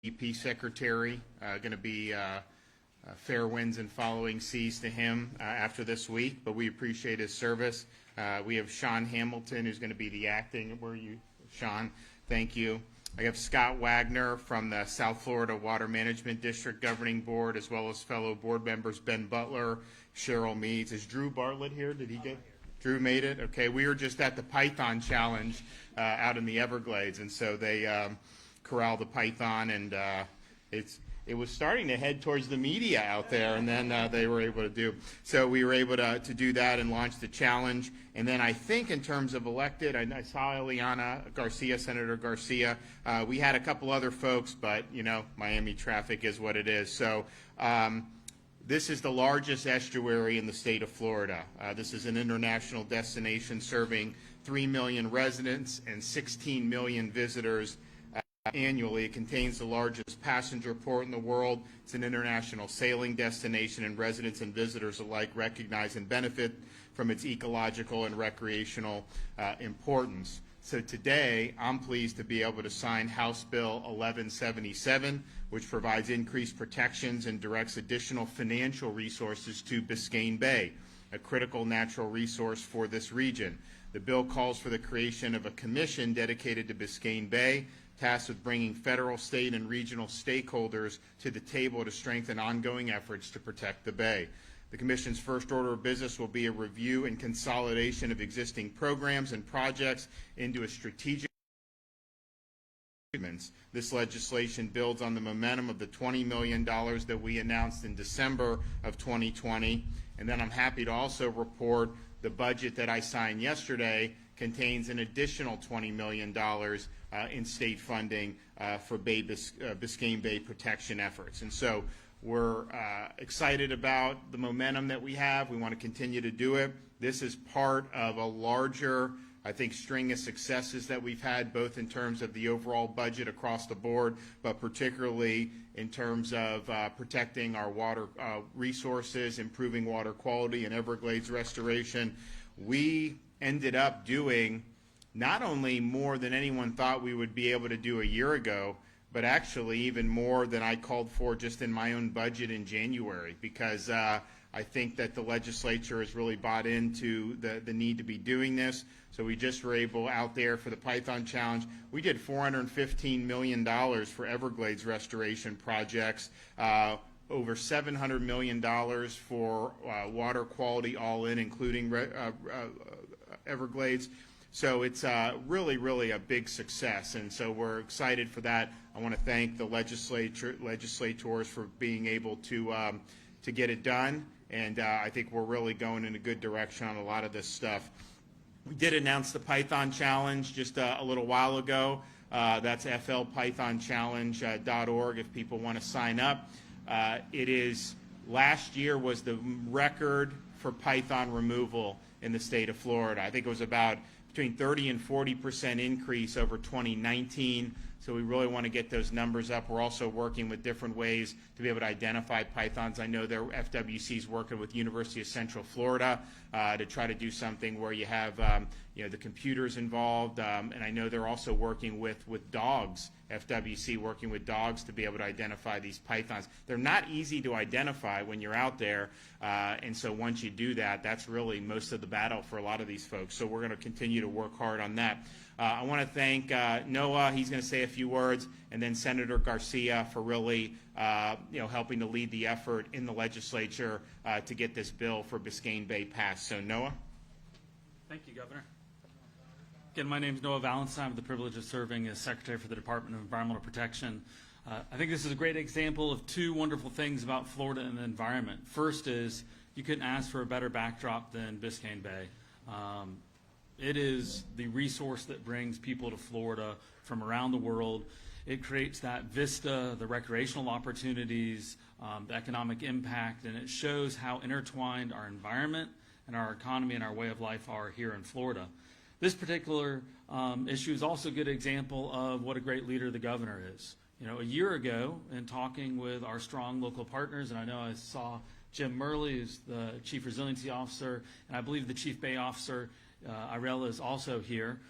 EP secretary. Going to be fair winds and following seas to him after this week, but we appreciate his service. We have Sean Hamilton, who's going to be the acting. Where are you, Sean? Thank you. I have Scott Wagner from the South Florida Water Management District Governing Board, as well as fellow board members Ben Butler, Cheryl Meads. Is Drew Bartlett here? Did he get? Drew made it? Okay. We were just at the Python Challenge out in the Everglades, and so they corralled the python, and it was starting to head towards the media out there, and then they were able to do. So we were able to do that and launch the challenge. And then I think in terms of elected, I saw Eliana Garcia, Senator Garcia. We had a couple other folks, but, you know, Miami traffic is what it is. So this is the largest estuary in the state of Florida. This is an international destination serving 3 million residents and 16 million visitors annually. It contains the largest passenger port in the world. It's an international sailing destination, and residents and visitors alike recognize and benefit from its ecological and recreational importance. So today, I'm pleased to be able to sign House Bill 1177, which provides increased protections and directs additional financial resources to Biscayne Bay, a critical natural resource for this region. The bill calls for the creation of a commission dedicated to Biscayne Bay, tasked with bringing federal, state, and regional stakeholders to the table to strengthen ongoing efforts to protect the Bay. The Commission's first order of business will be a review and consolidation of existing programs and projects into a strategic. This legislation builds on the momentum of the $20 million that we announced in December of 2020. And then I'm happy to also report the budget that I signed yesterday contains an additional $20 million in state funding for Biscayne Bay protection efforts. And so we're excited about the momentum that we have. We want to continue to do it. This is part of a larger, I think, string of successes that we've had, both in terms of the overall budget across the board, but particularly in terms of protecting our water resources, improving water quality, and Everglades restoration. We ended up doing not only more than anyone thought we would be able to do a year ago, but actually even more than I called for just in my own budget in January, because I think that the legislature has really bought into the need to be doing this. So we just were able out there for the Python Challenge. We did $415 million for Everglades restoration projects, over $700 million for water quality all in, including Everglades. So it's really, really a big success, and so we're excited for that. I want to thank the legislators for being able to get it done, and I think we're really going in a good direction on a lot of this stuff. We did announce the Python Challenge just a little while ago. That's flpythonchallenge.org if people want to sign up. Last year was the record for python removal in the state of Florida. I think it was about between 30 and 40% increase over 2019. So we really want to get those numbers up. We're also working with different ways to be able to identify pythons. I know their FWC is working with University of Central Florida to try to do something where you have the computers involved, and I know they're also working with dogs. FWC working with dogs to be able to identify these pythons. They're not easy to identify when you're out there, and so once you do that, that's really most of the battle for a lot of these folks. So we're going to continue to work hard on that. I want to thank Noah. He's going to say a few words, and then Senator Garcia for really helping to lead the effort in the legislature to get this bill for Biscayne Bay passed. So Noah. Thank you, Governor. Again, my name is Noah Valentine. I have the privilege of serving as Secretary for the Department of Environmental Protection. I think this is a great example of two wonderful things about Florida and the environment. First is you couldn't ask for a better backdrop than Biscayne Bay. It is the resource that brings people to Florida from around the world. It creates that vista, the recreational opportunities, the economic impact, and it shows how intertwined our environment and our economy and our way of life are here in Florida. This particular issue is also a good example of what a great leader the governor is. You know, a year ago, in talking with our strong local partners, and I know I saw Jim Murley, who's the Chief Resiliency Officer, and I believe the Chief Bay Officer, Irela, is also here.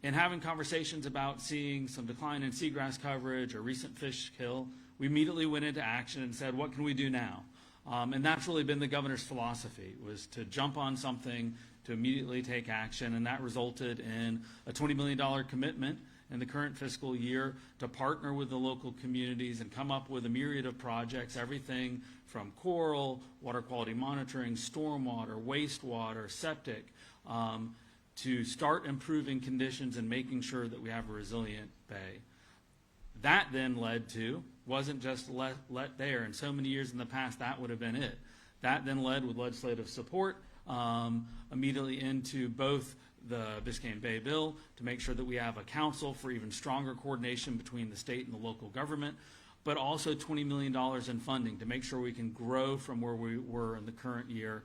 and having conversations about seeing some decline in seagrass coverage or recent fish kill, we immediately went into action and said, what can we do now? And that's really been the governor's philosophy, was to jump on something, to immediately take action, and that resulted in a $20 million commitment in the current fiscal year to partner with the local communities and come up with a myriad of projects, everything from coral, water quality monitoring, stormwater, wastewater, septic, to start improving conditions and making sure that we have a resilient bay. That then led to, wasn't just let there, and so many years in the past that would have been it. That then led with legislative support immediately into both the Biscayne Bay Bill to make sure that we have a council for even stronger coordination between the state and the local government, but also $20 million in funding to make sure we can grow from where we were in the current year.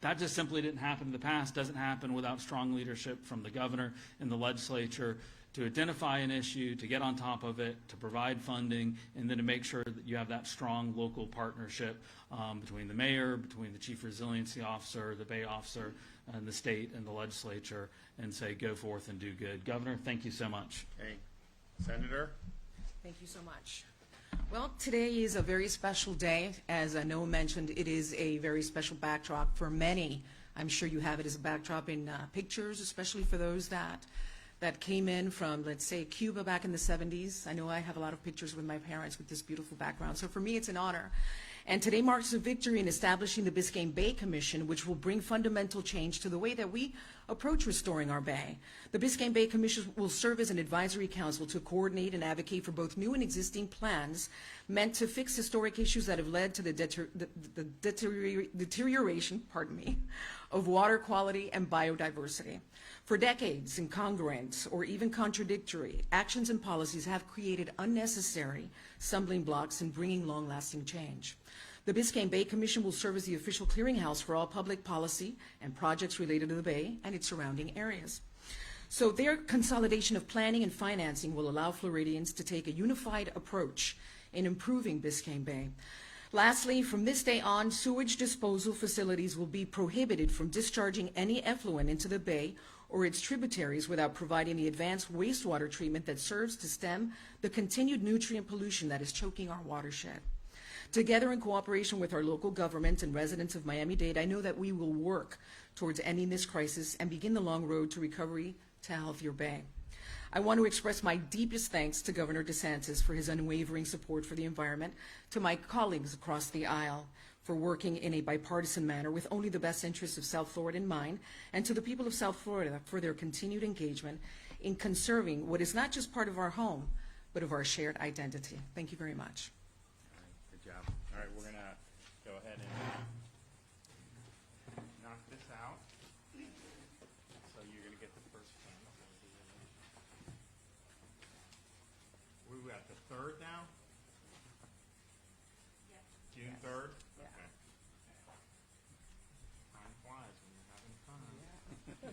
That just simply didn't happen in the past, doesn't happen without strong leadership from the governor and the legislature to identify an issue, to get on top of it, to provide funding, and then to make sure that you have that strong local partnership between the mayor, between the chief resiliency officer, the bay officer, and the state and the legislature, and say, go forth and do good. Governor, thank you so much. Okay. Senator? Thank you so much. Well, today is a very special day. As Noah mentioned, it is a very special backdrop for many. I'm sure you have it as a backdrop in pictures, especially for those that came in from, let's say, Cuba back in the 70s. I know I have a lot of pictures with my parents with this beautiful background. So for me, it's an honor. And today marks a victory in establishing the Biscayne Bay Commission, which will bring fundamental change to the way that we approach restoring our bay. The Biscayne Bay Commission will serve as an advisory council to coordinate and advocate for both new and existing plans meant to fix historic issues that have led to the deterioration, of water quality and biodiversity. For decades, incongruent or even contradictory actions and policies have created unnecessary stumbling blocks in bringing long-lasting change. The Biscayne Bay Commission will serve as the official clearinghouse for all public policy and projects related to the bay and its surrounding areas. So their consolidation of planning and financing will allow Floridians to take a unified approach in improving Biscayne Bay. Lastly, from this day on, sewage disposal facilities will be prohibited from discharging any effluent into the bay or its tributaries without providing the advanced wastewater treatment that serves to stem the continued nutrient pollution that is choking our watershed. Together in cooperation with our local government and residents of Miami-Dade, I know that we will work towards ending this crisis and begin the long road to recovery to a healthier bay. I want to express my deepest thanks to Governor DeSantis for his unwavering support for the environment, to my colleagues across the aisle for working in a bipartisan manner with only the best interests of South Florida in mind, and to the people of South Florida for their continued engagement in conserving what is not just part of our home, but of our shared identity. Thank you very much. Good job. All right, we're going to go ahead and knock this out. So you're going to get the first one. We're at the 3rd now? Yes. June 3rd? Yeah. Okay. Time flies when you're having fun. Good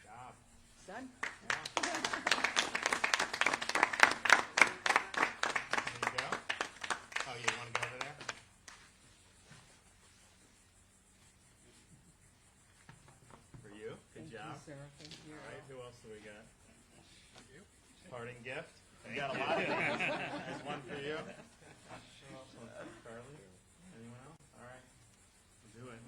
job. Done? There you go. Oh, you want to go over there? For you? Good job. Sarah. Thank you. All right, who else do we got? You. Parting gift? We got a lot of these. There's one for you. Who else wants it? Carly? Anyone else? All right. We'll do it.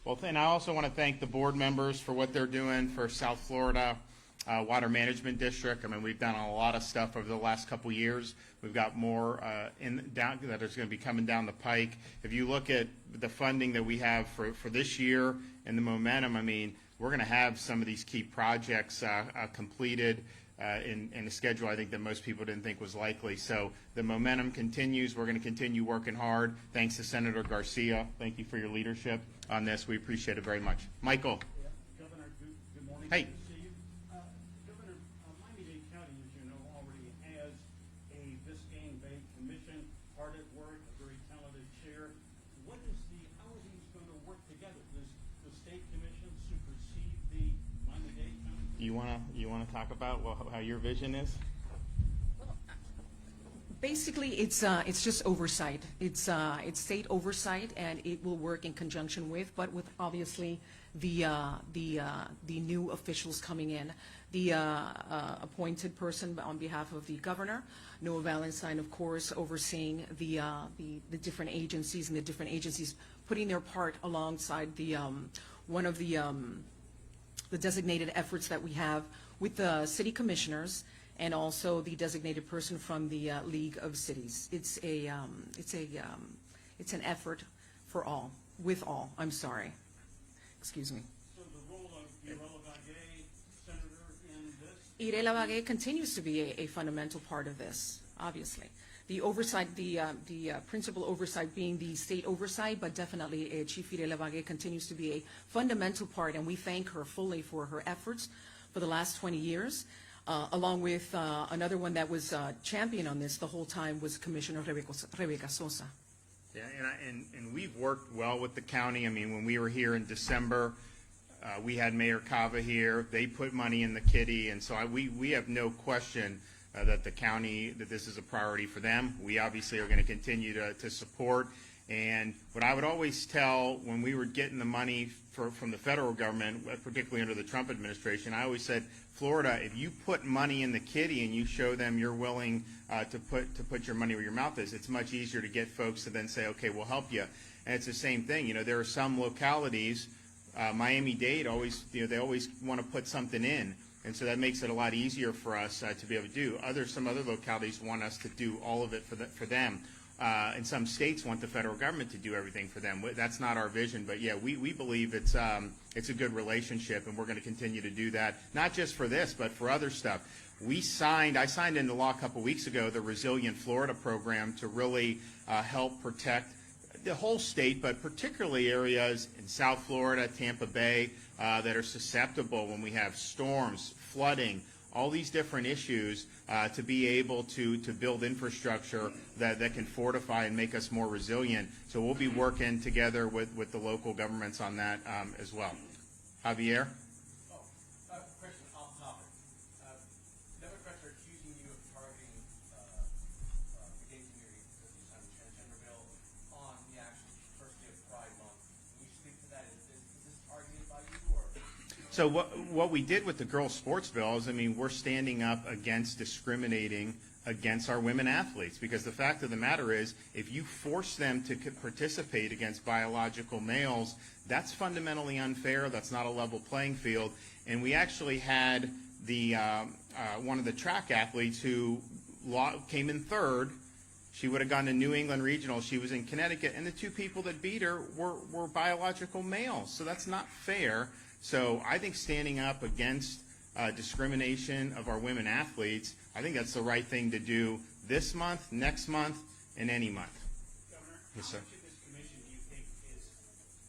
Well, and I also want to thank the board members for what they're doing for South Florida Water Management District. I mean, we've done a lot of stuff over the last couple years. We've got more that is going to be coming down the pike. If you look at the funding that we have for this year and the momentum, I mean, we're going to have some of these key projects completed in a schedule I think that most people didn't think was likely. So the momentum continues. We're going to continue working hard. Thanks to Senator Garcia. Thank you for your leadership on this. We appreciate it very much. Michael. Yeah, Governor, good morning. Hey. Good to see you. Governor, Miami-Dade County, as you know, already has a Biscayne Bay Commission, hard at work, a very talented chair. How are these going to work together? Does the state commission, you wanna talk about how your vision is? Basically, it's just oversight. It's state oversight, and it will work in conjunction with, but with obviously the new officials coming in. The appointed person on behalf of the governor, Noah Valentine, of course, overseeing the different agencies, and the different agencies putting their part alongside the one of the designated efforts that we have with the city commissioners, and also the designated person from the League of Cities. It's an effort for all, with all. I'm sorry. Excuse me. So the role of Irela Bagay, Senator, in this? Irela Bagay continues to be a fundamental part of this, obviously. The oversight, the principal oversight being the state oversight, but definitely Chief Irela Bagay continues to be a fundamental part, and we thank her fully for her efforts for the last 20 years. Along with another one that was champion on this the whole time was Commissioner Rebecca Sosa. Yeah, and we've worked well with the county. I mean, when we were here in December, we had Mayor Cava here. They put money in the kitty, and so we have no question that the county, that this is a priority for them. We obviously are going to continue to support. And what I would always tell when we were getting the money from the federal government, particularly under the Trump administration, I always said, Florida, if you put money in the kitty and you show them you're willing to put your money where your mouth is, it's much easier to get folks to then say, okay, we'll help you. And it's the same thing. You know, there are some localities, Miami-Dade they always want to put something in. And so that makes it a lot easier for us to be able to do. Some other localities want us to do all of it for them. And some states want the federal government to do everything for them. That's not our vision, but yeah, we believe it's a good relationship, and we're going to continue to do that, not just for this, but for other stuff. I signed into law a couple weeks ago the Resilient Florida program to really help protect the whole state, but particularly areas in South Florida, Tampa Bay, that are susceptible when we have storms, flooding, all these different issues, to be able to build infrastructure that can fortify and make us more resilient. So we'll be working together with the local governments on that as well. Javier? Question off topic. Democrats are accusing you of targeting the gay community because you signed the transgender bill on the actual first day of Pride Month. Can you speak to that? Is this targeted by you, or? So what we did with the girls' sports bill is, I mean, we're standing up against discriminating against our women athletes, because the fact of the matter is, if you force them to participate against biological males, that's fundamentally unfair. That's not a level playing field. And we actually had one of the track athletes who came in third. She would have gone to New England Regional. She was in Connecticut, and the two people that beat her were biological males. So that's not fair. So I think standing up against discrimination of our women athletes, I think that's the right thing to do this month, next month, and any month. Governor, Yes, sir. how much of this commission do you think is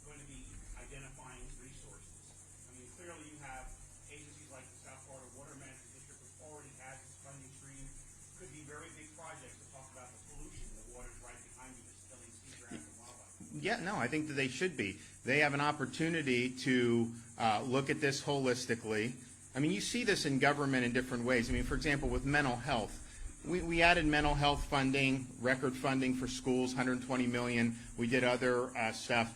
going to be identifying resources? I mean, clearly you have agencies like the South Florida Water Management District, which already has this funding stream. Could be very big projects to talk about the pollution. The water's right behind you, it's killing seagrass and wildlife. Yeah, no, I think that they should be. They have an opportunity to look at this holistically. I mean, you see this in government in different ways. I mean, for example, with mental health, we added mental health funding, record funding for schools, $120 million. We did other stuff.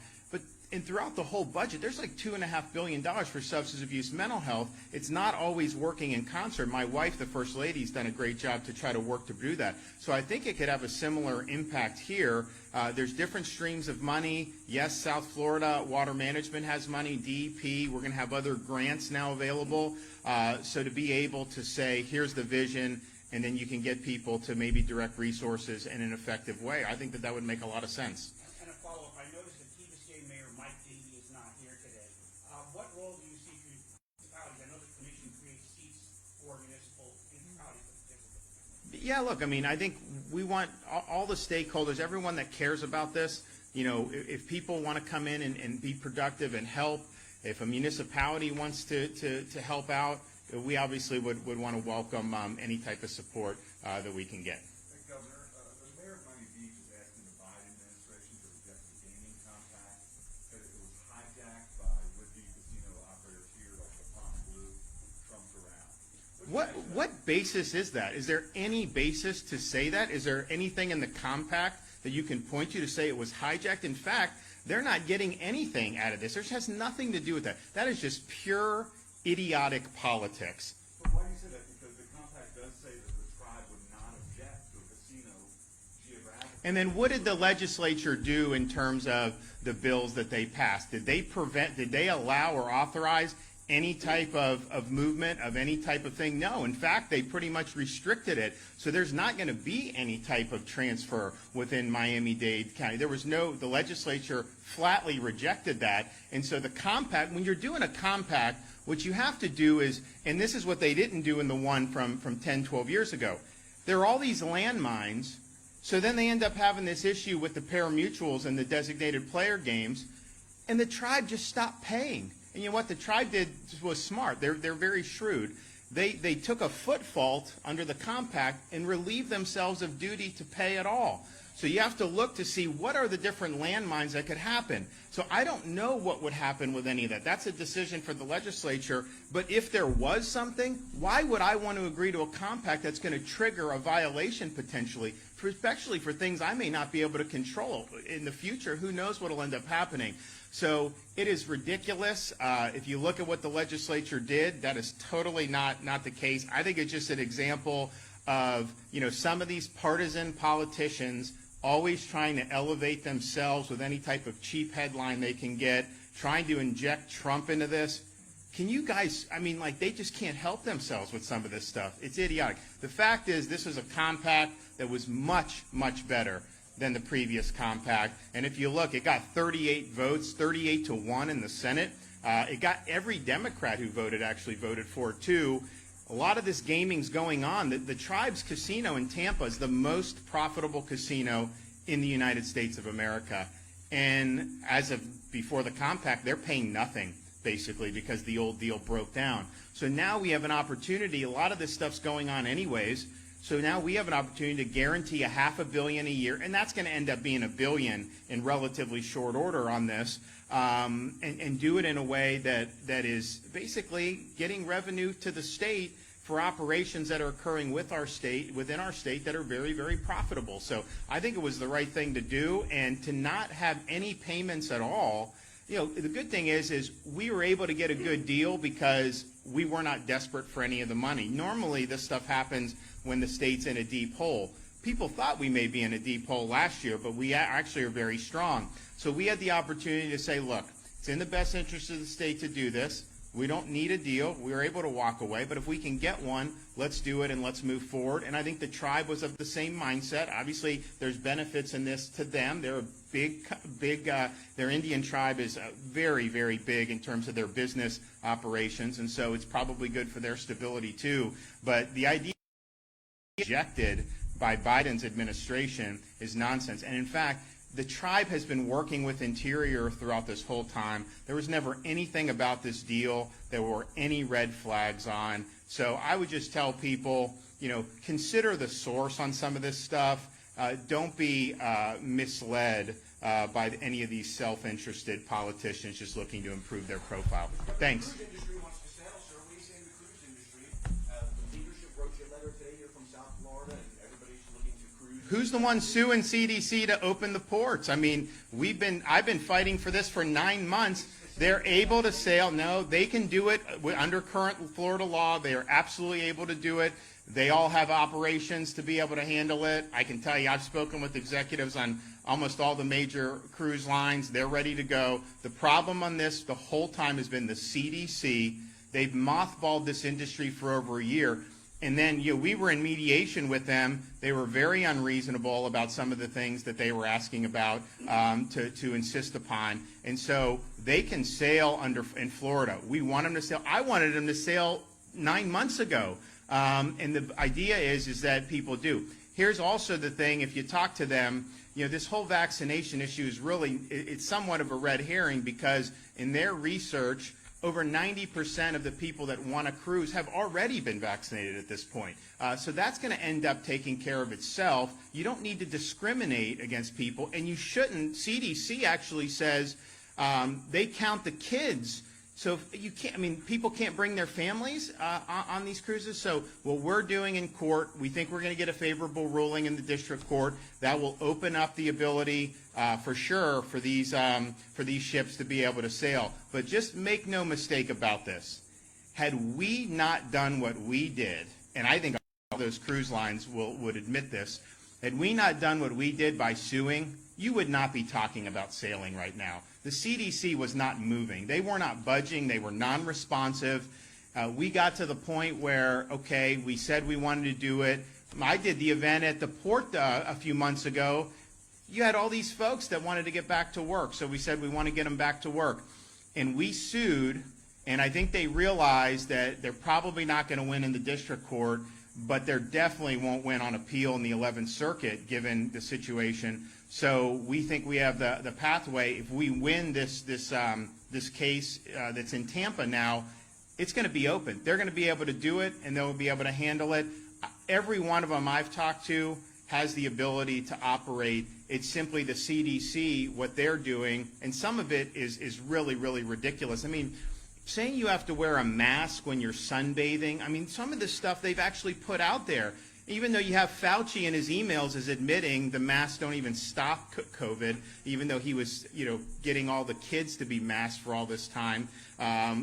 And throughout the whole budget, there's like $2.5 billion for substance abuse mental health. It's not always working in concert. My wife, the First Lady, has done a great job to try to work to do that. So I think it could have a similar impact here. There's different streams of money. Yes, South Florida Water Management has money, DEP. We're going to have other grants now available. So to be able to say, here's the vision, and then you can get people to maybe direct resources in an effective way, I think that would make a lot of sense. And a follow-up, I noticed that Key Biscayne Mayor Mike Davey is not here today. What role do you see for municipalities? I know the commission creates seats for municipal municipalities to participate. Yeah, look, I mean, I think we want all the stakeholders, everyone that cares about this, you know, if people want to come in and be productive and help, if a municipality wants to help out, we obviously would want to welcome any type of support that we can get. Governor, the mayor of Miami Beach is asking the Biden administration to reject the gaming compact because it was hijacked by would-be casino operators here like the Fontainebleau, Trump What basis is that? Is there any basis to say that? Is there anything in the compact that you can point to say it was hijacked? In fact, they're not getting anything out of this. This has nothing to do with that. That is just pure idiotic politics. But why do you say that? Because the compact does say that the tribe would not object to a casino geographically. And then what did the legislature do in terms of the bills that they passed? Did they allow or authorize any type of movement of any type of thing? No. In fact, they pretty much restricted it. So there's not going to be any type of transfer within Miami-Dade County. The legislature flatly rejected that. And so the compact, when you're doing a compact, what you have to do is, and this is what they didn't do in the one from 10, 12 years ago. There are all these landmines. So then they end up having this issue with the pari-mutuels and the designated player games, and the tribe just stopped paying. And you know what the tribe did was smart. They're very shrewd. They took a foot fault under the compact and relieved themselves of duty to pay at all. So you have to look to see what are the different landmines that could happen. So I don't know what would happen with any of that. That's a decision for the legislature. But if there was something, why would I want to agree to a compact that's going to trigger a violation potentially, especially for things I may not be able to control in the future? Who knows what will end up happening? So it is ridiculous. If you look at what the legislature did, that is totally not the case. I think it's just an example of, some of these partisan politicians always trying to elevate themselves with any type of cheap headline they can get, trying to inject Trump into this. Can you guys, they just can't help themselves with some of this stuff. It's idiotic. The fact is, this is a compact that was much, much better than the previous compact. And if you look, it got 38 votes, 38-1 in the Senate. It got every Democrat who voted actually voted for it, too. A lot of this gaming's going on. The Tribe's casino in Tampa is the most profitable casino in the United States of America. And as of before the compact, they're paying nothing, basically, because the old deal broke down. So now we have an opportunity. A lot of this stuff's going on anyways. So now we have an opportunity to guarantee $500 million a year, and that's going to end up being $1 billion in relatively short order on this, and do it in a way that is basically getting revenue to the state for operations that are occurring within our state that are very, very profitable. So I think it was the right thing to do, and to not have any payments at all. The good thing is we were able to get a good deal because we were not desperate for any of the money. Normally this stuff happens when the state's in a deep hole. People thought we may be in a deep hole last year, but we actually are very strong. So we had the opportunity to say, look, it's in the best interest of the state to do this. We don't need a deal. We were able to walk away. But if we can get one, let's do it and let's move forward. And I think the tribe was of the same mindset. Obviously, there's benefits in this to them. They're a big, their Indian tribe is very, very big in terms of their business operations. And so it's probably good for their stability, too. But the idea rejected by Biden's administration is nonsense. And in fact, the tribe has been working with Interior throughout this whole time. There was never anything about this deal there were any red flags on. So I would just tell people, consider the source on some of this stuff. Don't be misled by any of these self-interested politicians just looking to improve their profile. Thanks. The cruise industry wants to sell, sir. What do you say to the cruise industry? The leadership wrote you a letter today. You're from South Florida, and everybody's looking to cruise. Who's the one suing CDC to open the ports? I've been fighting for this for 9 months. They're able to sail. No, they can do it under current Florida law. They are absolutely able to do it. They all have operations to be able to handle it. I can tell you, I've spoken with executives on almost all the major cruise lines. They're ready to go. The problem on this the whole time has been the CDC. They've mothballed this industry for over a year. And then we were in mediation with them. They were very unreasonable about some of the things that they were asking about to insist upon. And so they can sail in Florida. We want them to sail. I wanted them to sail 9 months ago. And the idea is that people do. Here's also the thing, if you talk to them, this whole vaccination issue is really, it's somewhat of a red herring, because in their research, over 90% of the people that want to cruise have already been vaccinated at this point. So that's going to end up taking care of itself. You don't need to discriminate against people, and you shouldn't. CDC actually says they count the kids So if you can't, I mean, people can't bring their families on these cruises. So what we're doing in court, we think we're going to get a favorable ruling in the district court that will open up the ability for sure for these ships to be able to sail. But just make no mistake about this. Had we not done what we did, and I think all those cruise lines would admit this, had we not done what we did by suing, you would not be talking about sailing right now. The CDC was not moving. They were not budging. They were non-responsive. We got to the point where, okay, we said we wanted to do it. I did the event at the port a few months ago. You had all these folks that wanted to get back to work, so we said we want to get them back to work. And we sued, and I think they realized that they're probably not going to win in the district court, but they definitely won't win on appeal in the 11th Circuit, given the situation. So we think we have the pathway. If we win this case that's in Tampa now, it's going to be open. They're going to be able to do it, and they'll be able to handle it. Every one of them I've talked to has the ability to operate. It's simply the CDC, what they're doing, and some of it is really, really ridiculous. I mean, saying you have to wear a mask when you're sunbathing, I mean, some of this stuff they've actually put out there. Even though you have Fauci in his emails is admitting the masks don't even stop COVID, even though he was, getting all the kids to be masked for all this time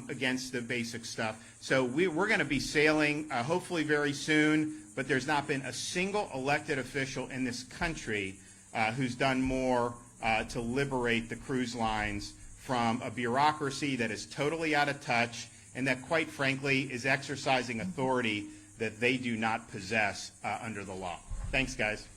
against the basic stuff. So we're going to be sailing hopefully very soon, but there's not been a single elected official in this country who's done more to liberate the cruise lines from a bureaucracy that is totally out of touch and that, quite frankly, is exercising authority that they do not possess under the law. Thanks, guys.